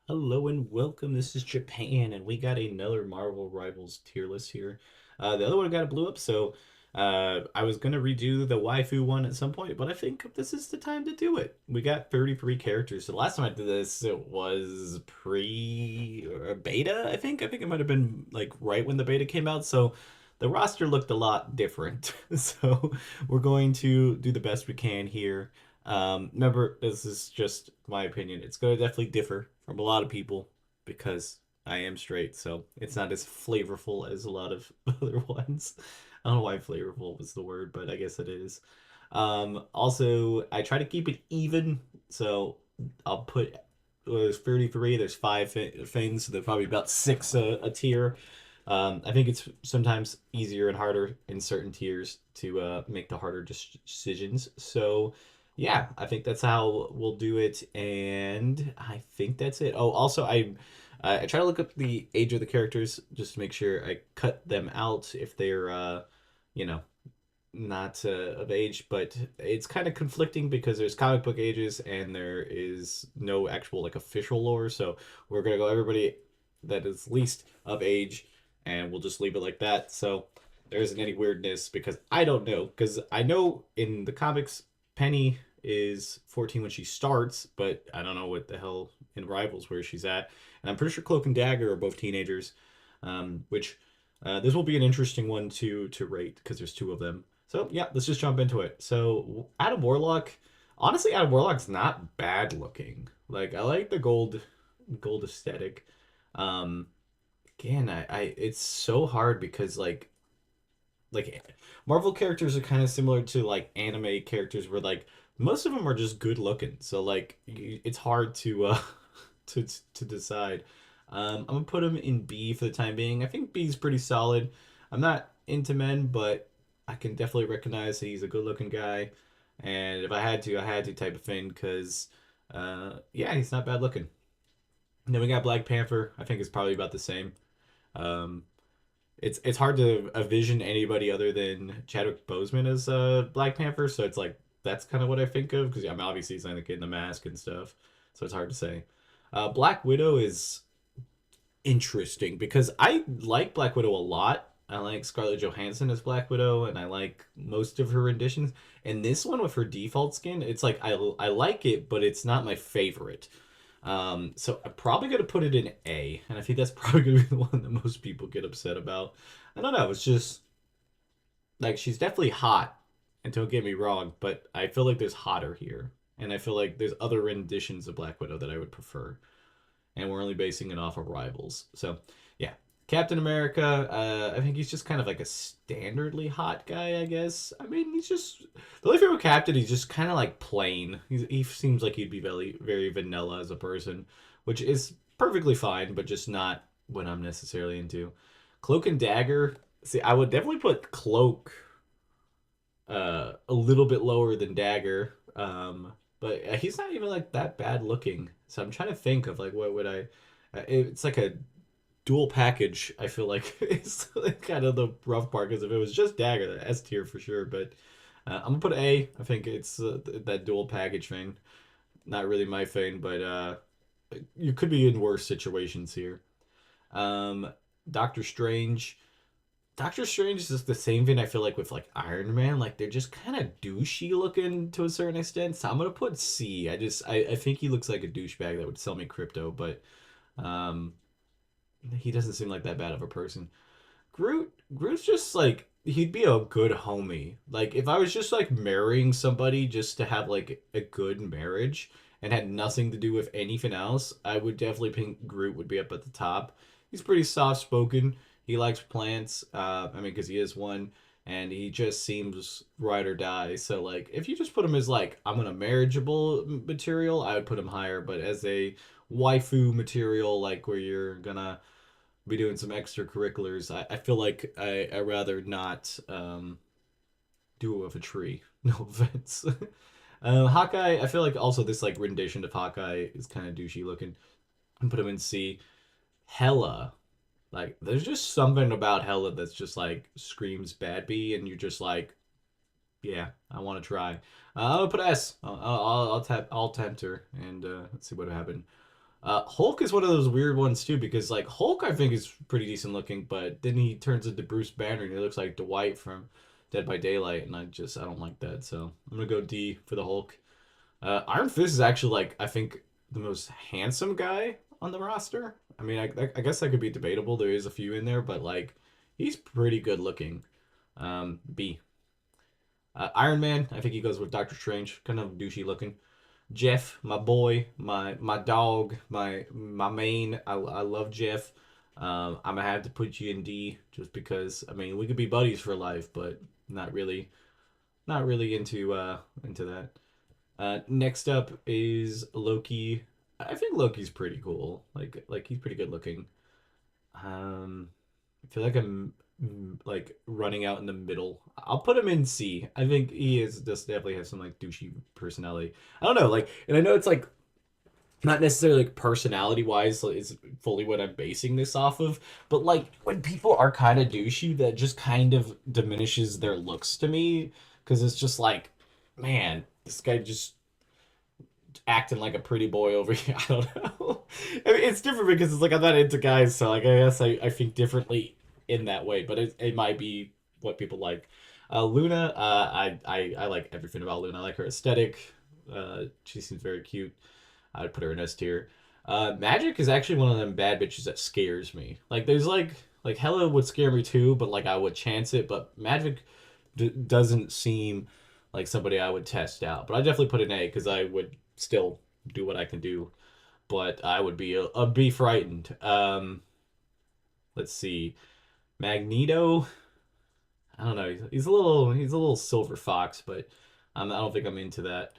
Hello and welcome. This is Japan, and we got another Marvel Rivals tier list here. The other one got it blew up, so I was gonna redo the waifu one at some point, but I think this is the time to do it. We got 33 characters. So the last time I did this, it was pre beta, I think. I think it might have been like right when the beta came out, so the roster looked a lot different. So we're going to do the best we can here. Remember, this is just my opinion. It's going to definitely differ from a lot of people because I am straight, so it's not as flavorful as a lot of other ones. I don't know why flavorful was the word, but I guess it is. Also, I try to keep it even, so I'll put there's 33. There's five things, so there's probably about six a tier. I think it's sometimes easier and harder in certain tiers to make the harder decisions. So, yeah, I think that's how we'll do it, and I think that's it. Oh, also, I try to look up the age of the characters just to make sure I cut them out if they're you know not of age, but it's kind of conflicting because there's comic book ages and there is no actual like official lore. So we're gonna go everybody that is least of age, and we'll just leave it like that. So there isn't any weirdness because I don't know because I know in the comics Penny is 14 when she starts, but I don't know what the hell in Rivals where she's at, and I'm pretty sure Cloak and Dagger are both teenagers, which this will be an interesting one to rate because there's two of them. So yeah, let's just jump into it. So Adam Warlock, honestly, Adam Warlock's not bad looking. Like I like the gold aesthetic. Um, Again, I it's so hard because like Marvel characters are kind of similar to like anime characters where like most of them are just good looking. So like it's hard to to to decide. I'm gonna put him in B for the time being. I think B is pretty solid. I'm not into men, but I can definitely recognize that he's a good-looking guy. And if I had to type of thing because, yeah, he's not bad looking. And then we got Black Panther. I think it's probably about the same. Um, it's hard to envision anybody other than Chadwick Boseman as Black Panther, so it's like that's kind of what I think of because I'm obviously he's like in the mask and stuff, so it's hard to say. Black Widow is interesting because I like Black Widow a lot. I like Scarlett Johansson as Black Widow, and I like most of her renditions. And this one with her default skin, it's like I like it, but it's not my favorite. So I'm probably gonna put it in A, and I think that's probably gonna be the one that most people get upset about. I don't know. It's just like she's definitely hot, and don't get me wrong, but I feel like there's hotter here, and I feel like there's other renditions of Black Widow that I would prefer, and we're only basing it off of Rivals. So yeah, Captain America. I think he's just kind of like a standardly hot guy, I guess. I mean, he's just the only thing with Captain. He's just kind of like plain. He seems like he'd be very vanilla as a person, which is perfectly fine, but just not what I'm necessarily into. Cloak and Dagger. See, I would definitely put Cloak a little bit lower than Dagger. But he's not even like that bad looking. So I'm trying to think of like what would I. It's like a dual package. I feel like it's like kind of the rough part because if it was just Dagger, the S tier for sure. But I'm gonna put A. I think it's that dual package thing. Not really my thing, but you could be in worse situations here. Um, Doctor Strange. Doctor Strange is just the same thing I feel like with like Iron Man. Like they're just kind of douchey looking to a certain extent. So I'm gonna put C. I think he looks like a douchebag that would sell me crypto, but um he doesn't seem like that bad of a person. Groot's just like he'd be a good homie. Like if I was just like marrying somebody just to have like a good marriage and had nothing to do with anything else, I would definitely think Groot would be up at the top. He's pretty soft spoken. He likes plants. I mean, because he is one, and he just seems ride or die. So like, if you just put him as like I'm gonna marriageable material, I would put him higher. But as a waifu material, like where you're gonna be doing some extracurriculars. I feel like I rather not do it with a tree. No offense. Hawkeye, I feel like also this like rendition of Hawkeye is kind of douchey looking. And put him in C. Hella, like there's just something about Hella that's just like screams bad bee, and you're just like, yeah, I want to try. I'll put S. I'll tempt her, and let's see what happened. Hulk is one of those weird ones too because like Hulk I think is pretty decent looking, but then he turns into Bruce Banner and he looks like Dwight from Dead by Daylight, and I don't like that. So I'm gonna go D for the Hulk. Iron Fist is actually like I think the most handsome guy on the roster. I mean, I guess that could be debatable. There is a few in there, but like he's pretty good looking. B. Iron Man, I think he goes with Doctor Strange, kind of douchey looking. Jeff, my boy, my dog, my main. I love Jeff. I'm gonna have to put you in D just because I mean we could be buddies for life, but not really, not really into that. Next up is Loki. I think Loki's pretty cool. Like he's pretty good looking. I feel like I'm like running out in the middle. I'll put him in C. I think he is just definitely has some like douchey personality. I don't know, like, and I know it's like not necessarily like personality wise is fully what I'm basing this off of, but like when people are kind of douchey, that just kind of diminishes their looks to me because it's just like, man, this guy just acting like a pretty boy over here. I don't know. I mean, it's different because it's like I'm not into guys, so like I guess I think differently in that way. But it might be what people like. Luna, I like everything about Luna. I like her aesthetic. She seems very cute. I'd put her in S tier. Magic is actually one of them bad bitches that scares me. Like there's like Hella would scare me too, but like I would chance it. But Magic doesn't seem like somebody I would test out. But I definitely put an A because I would still do what I can do. But I would be frightened. Let's see, Magneto. I don't know. He's a little silver fox, but I don't think I'm into that.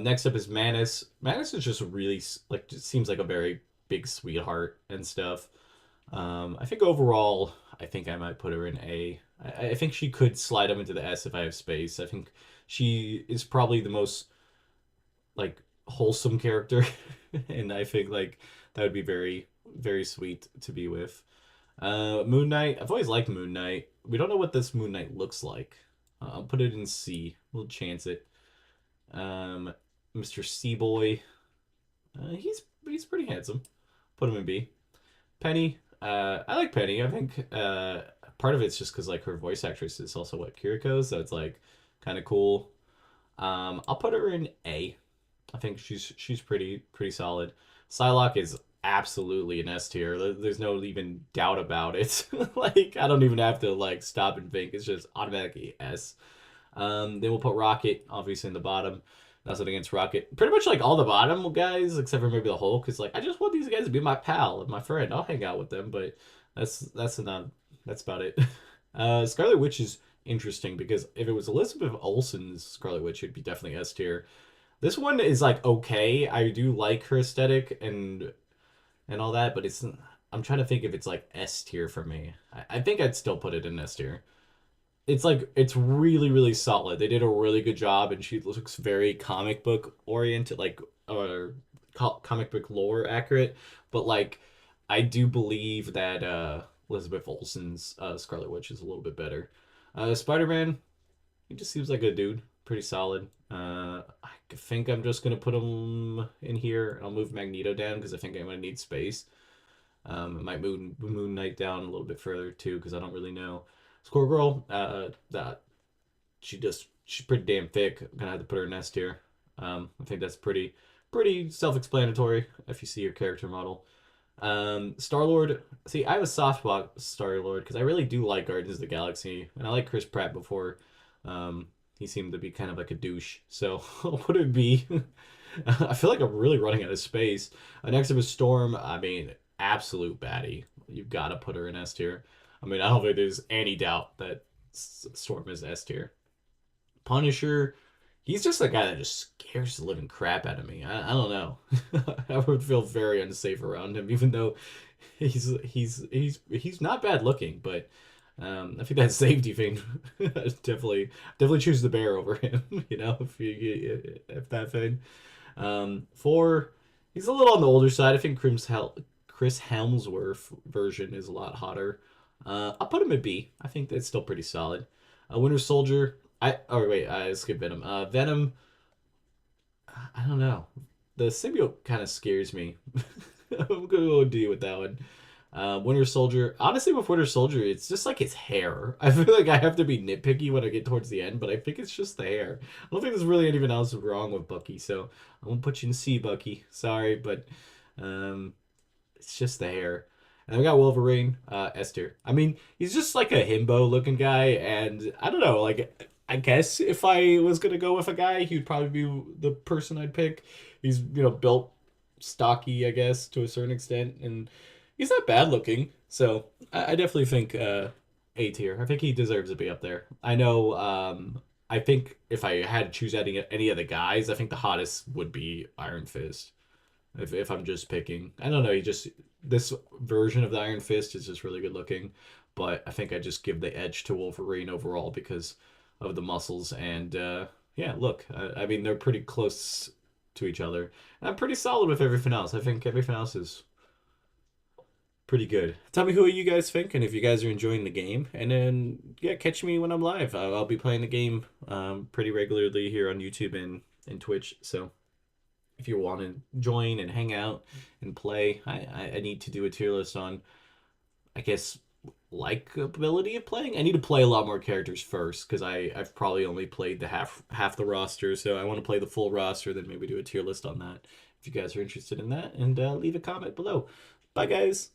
Next up is Manus. Manus is just really like just seems like a very big sweetheart and stuff. I think overall, I think I might put her in A. I think she could slide up into the S if I have space. I think she is probably the most like wholesome character, and I think like that would be very very sweet to be with. Moon Knight. I've always liked Moon Knight. We don't know what this Moon Knight looks like. I'll put it in C. We'll chance it. Um, Mr. Seaboy. He's pretty handsome. Put him in B. Penny. I like Penny. I think part of it's just because like her voice actress is also what Kiriko, so it's like kind of cool. I'll put her in A. I think she's pretty solid. Psylocke is absolutely an S tier. There's no even doubt about it. Like I don't even have to like stop and think. It's just automatically S. Then we'll put Rocket obviously in the bottom. Nothing against Rocket. Pretty much like all the bottom guys, except for maybe the Hulk. Is like I just want these guys to be my pal and my friend. I'll hang out with them, but that's enough. That's about it. Scarlet Witch is interesting because if it was Elizabeth Olsen's Scarlet Witch, it'd be definitely S tier. This one is like okay. I do like her aesthetic and all that, but it's I'm trying to think if it's like S tier for me. I think I'd still put it in S tier. It's like it's really really solid. They did a really good job, and she looks very comic book oriented, like or comic book lore accurate. But like, I do believe that Elizabeth Olsen's Scarlet Witch is a little bit better. Spider Man, he just seems like a dude, pretty solid. I think I'm just gonna put him in here. I'll move Magneto down because I think I'm gonna need space. I might Moon Knight down a little bit further too because I don't really know. Squirrel Girl, that she's pretty damn thick. I'm gonna have to put her in S tier. I think that's pretty self-explanatory if you see your character model. Star Lord. See, I have a soft spot Star Lord because I really do like Guardians of the Galaxy, and I like Chris Pratt before. He seemed to be kind of like a douche. So what would it be? I feel like I'm really running out of space. Next up is Storm. I mean, absolute baddie. You've got to put her in S tier. I mean, I don't think there's any doubt that Storm is S tier. Punisher, he's just a guy that just scares the living crap out of me. I don't know. I would feel very unsafe around him, even though he's not bad looking, but I think that safety thing definitely choose the bear over him. You know, if that thing. Four, he's a little on the older side. I think Chris Helmsworth version is a lot hotter. I'll put him at B. I think that's still pretty solid. Winter Soldier. I skipped Venom. Venom. I don't know. the symbiote kind of scares me. I'm gonna go deal with that one. Winter Soldier. Honestly, with Winter Soldier, it's just like his hair. I feel like I have to be nitpicky when I get towards the end, but I think it's just the hair. I don't think there's really anything else wrong with Bucky, so I'm gonna put you in C, Bucky. Sorry, but um, it's just the hair. And we got Wolverine, Esther. I mean, he's just like a himbo looking guy, and I don't know, like I guess if I was gonna go with a guy, he'd probably be the person I'd pick. He's, built stocky, I guess, to a certain extent, and he's not bad looking. So I definitely think A tier. I think he deserves to be up there. I know. I think if I had to choose any of the guys, I think the hottest would be Iron Fist. If I'm just picking, I don't know. He just this version of the Iron Fist is just really good looking, but I think I just give the edge to Wolverine overall because of the muscles and yeah. Look, I mean they're pretty close to each other. And I'm pretty solid with everything else. I think everything else is pretty good. Tell me who you guys think and if you guys are enjoying the game. And then yeah, catch me when I'm live. I'll be playing the game pretty regularly here on YouTube and Twitch. So if you want to join and hang out and play, I need to do a tier list on, I guess, likability of playing. I need to play a lot more characters first because I've probably only played the half the roster, so I want to play the full roster. Then maybe do a tier list on that. If you guys are interested in that, and leave a comment below. Bye, guys.